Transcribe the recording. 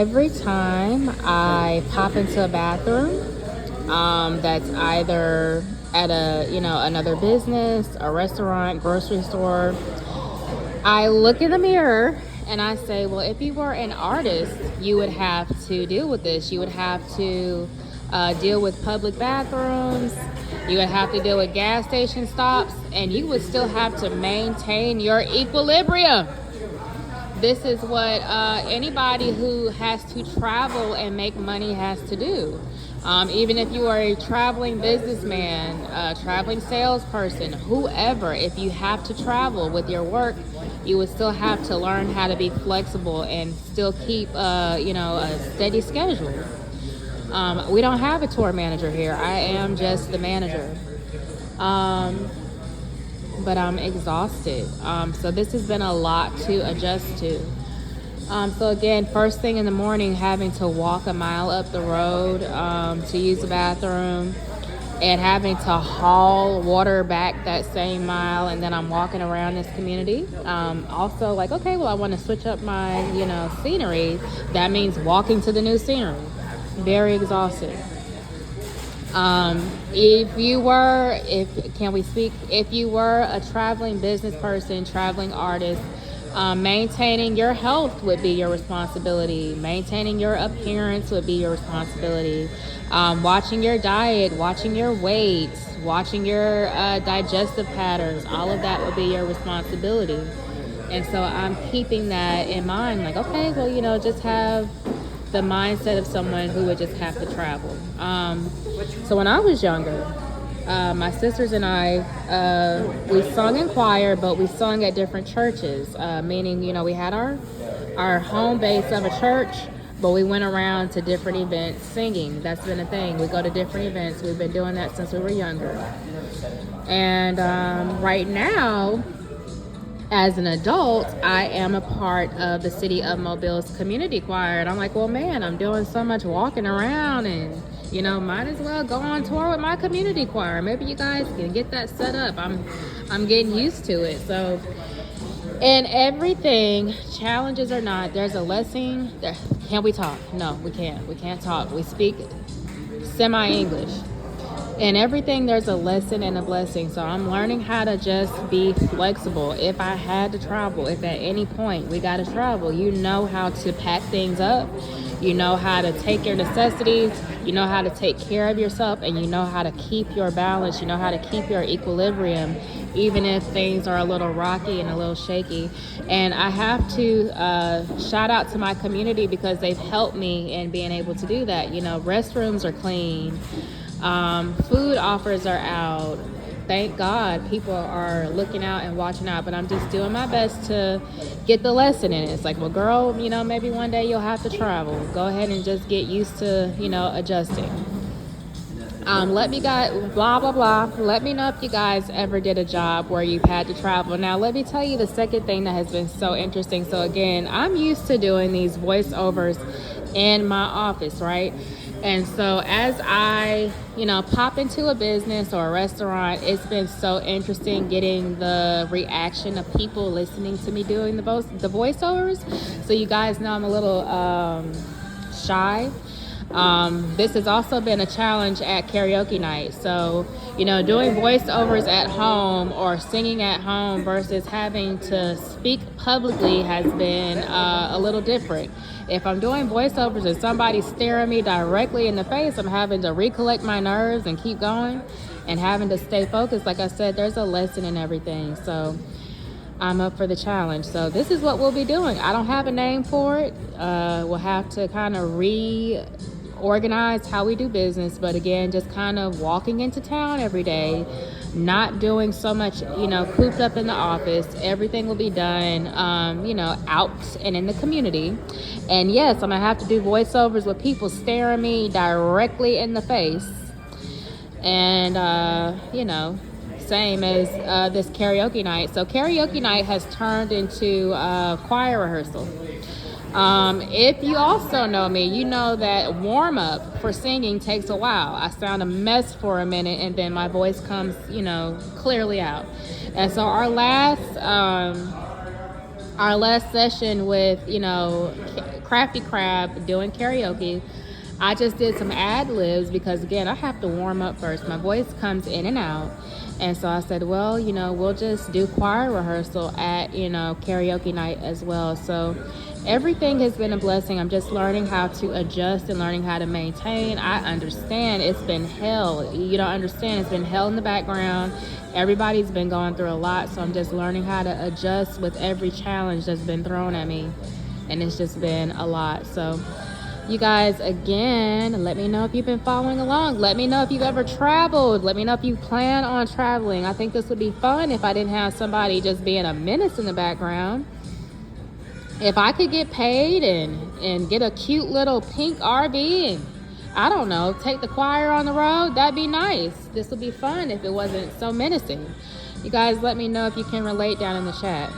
Every time I pop into a bathroom, that's either at another business, a restaurant, grocery store, I look in the mirror and I say, well, if you were an artist, you would have to deal with this. You would have to deal with public bathrooms. You would have to deal with gas station stops, and you would still have to maintain your equilibrium. This is what anybody who has to travel and make money has to do. Even if you are a traveling businessman, traveling salesperson, whoever, if you have to travel with your work, you would still have to learn how to be flexible and still keep, a steady schedule. We don't have a tour manager here. I am just the manager. But I'm exhausted. So this has been a lot to adjust to. So again, first thing in the morning, having to walk a mile up the road to use the bathroom, and having to haul water back that same mile, and then I'm walking around this community. Also, like, okay, well, I want to switch up my, scenery. That means walking to the new scenery. Very exhausted. If you were a traveling business person, traveling artist, maintaining your health would be your responsibility. Maintaining your appearance would be your responsibility. Watching your diet, watching your weight, watching your digestive patterns, all of that would be your responsibility. And so I'm keeping that in mind, like, okay, well, just have the mindset of someone who would just have to travel. So when I was younger, my sisters and I, we sung in choir, but we sung at different churches, meaning, we had our home base of a church, but we went around to different events singing. That's been a thing. We go to different events. We've been doing that since we were younger. And right now, as an adult, I am a part of the City of Mobile's community choir. And I'm like, well, man, I'm doing so much walking around, and, might as well go on tour with my community choir. Maybe you guys can get that set up. I'm getting used to it. So, and everything, challenges or not, there's a lesson. Can we talk? No, we can't. We can't talk. We speak semi-English. In everything, there's a lesson and a blessing. So I'm learning how to just be flexible. If I had to travel, if at any point we got to travel, you know how to pack things up. You know how to take your necessities. You know how to take care of yourself, and you know how to keep your balance. You know how to keep your equilibrium, even if things are a little rocky and a little shaky. And I have to shout out to my community, because they've helped me in being able to do that. Restrooms are clean. Food offers are out. Thank God people are looking out and watching out, but I'm just doing my best to get the lesson in it. It's like, well, girl, maybe one day you'll have to travel. Go ahead and just get used to, adjusting. Let me guys, blah, blah, blah. Let me know if you guys ever did a job where you've had to travel. Now, let me tell you the second thing that has been so interesting. So again, I'm used to doing these voiceovers in my office, right? And so as I, pop into a business or a restaurant, it's been so interesting getting the reaction of people listening to me doing the voiceovers. So you guys know I'm a little shy. This has also been a challenge at karaoke night. So, doing voiceovers at home or singing at home versus having to speak publicly has been a little different. If I'm doing voiceovers and somebody's staring me directly in the face, I'm having to recollect my nerves and keep going and having to stay focused. Like I said, there's a lesson in everything. So I'm up for the challenge. So this is what we'll be doing. I don't have a name for it. We'll have to kind of reorganize how we do business. But again, just kind of walking into town every day, not doing so much, cooped up in the office. Everything will be done, out and in the community. And yes, I'm going to have to do voiceovers with people staring me directly in the face. And, same as this karaoke night. So karaoke night has turned into choir rehearsal. If you also know me, you know that warm up for singing takes a while. I sound a mess for a minute, and then my voice comes, clearly out. And so our last session with, Crafty Crab doing karaoke. I just did some ad-libs because, again, I have to warm up first. My voice comes in and out. And so I said, well, you know, we'll just do choir rehearsal at, you know, karaoke night as well. So everything has been a blessing. I'm just learning how to adjust and learning how to maintain. I understand it's been hell. You don't understand. It's been hell in the background. Everybody's been going through a lot. So I'm just learning how to adjust with every challenge that's been thrown at me. And it's just been a lot. So you guys, again, let me know if you've been following along. Let me know if you've ever traveled. Let me know if you plan on traveling. I think this would be fun if I didn't have somebody just being a menace in the background. If I could get paid and get a cute little pink RV and, I don't know, take the choir on the road, that'd be nice. This would be fun if it wasn't so menacing. You guys, let me know if you can relate down in the chat.